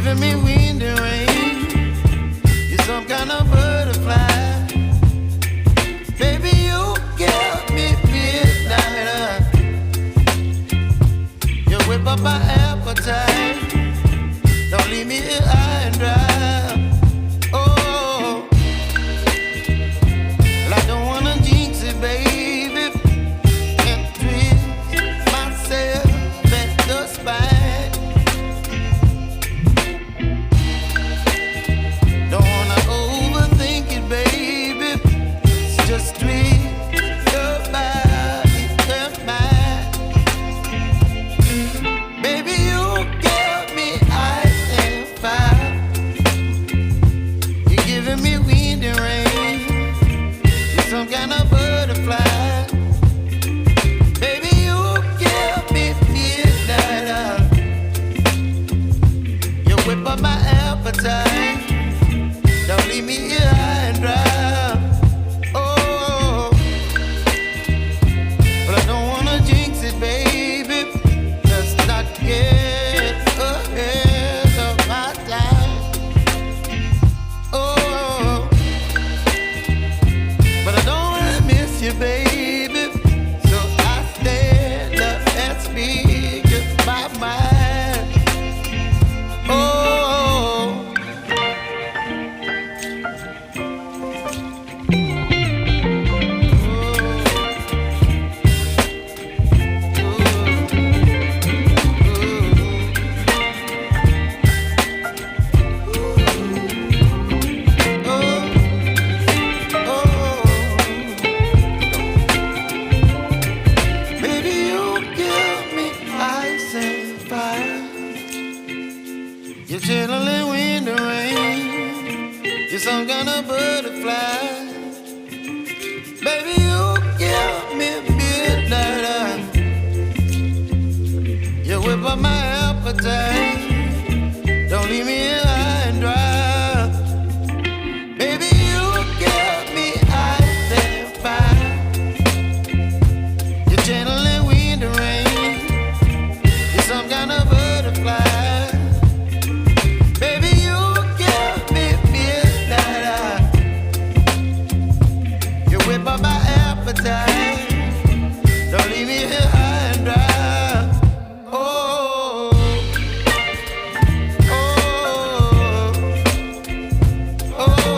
giving me wind and rain. You're some kind of butterfly. Baby, you give me midnight. You whip up my appetite. Don't leave me here high and dry. Oh, well, I don't wanna jinx it, baby, and twist myself at the spine. Don't wanna overthink it, baby. It's just twist your body and mine. Baby, you give me ice and fire. You're giving me wind and rain. You're some kind of butterfly. Baby, you give me midnight. You whip up my appetite. Don't leave me here high and dry. Oh, but I don't wanna jinx it, baby. Let's not get ahead of my time. Oh, but I don't wanna miss you, baby. So I stand up and speak just my mind. Oh. Baby, you give me ice and fire. You're channeling wind and rain. You're some kind of butterfly. Baby, you give me midnight. You whip up my appetite. Don't leave me here high and dry. Baby, you give me ice and fire. You're channeling wind and rain. You're some kind of butterfly. Baby, you give me midnight. You whip up my appetite. Don't leave me here high and dry. Oh, oh, oh, oh,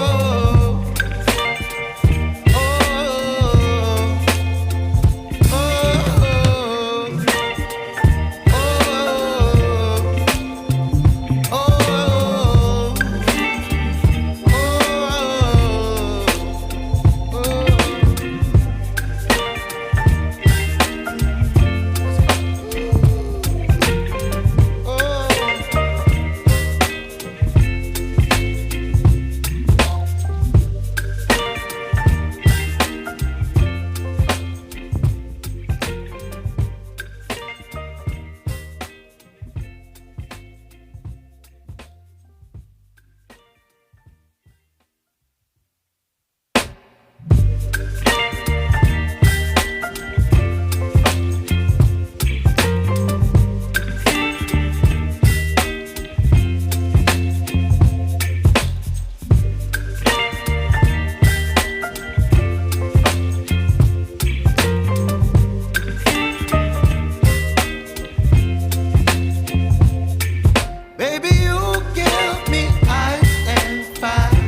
baby, you give me ice and fire.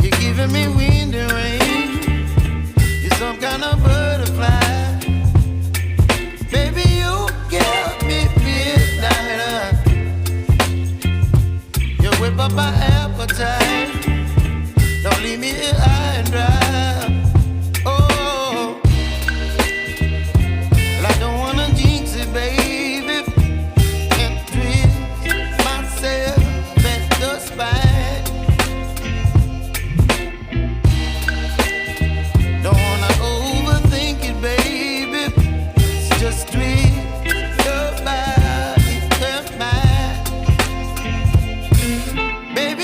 You're giving me wind and rain. You're some kind of butterfly. Baby, you give me midnight. You whip up my appetite. Don't leave me here high and dry. Oh, well, I don't wanna jinx it, baby, and twist myself at the spine. Don't wanna overthink it, baby. It's just twist your body and mine. Baby,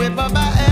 with my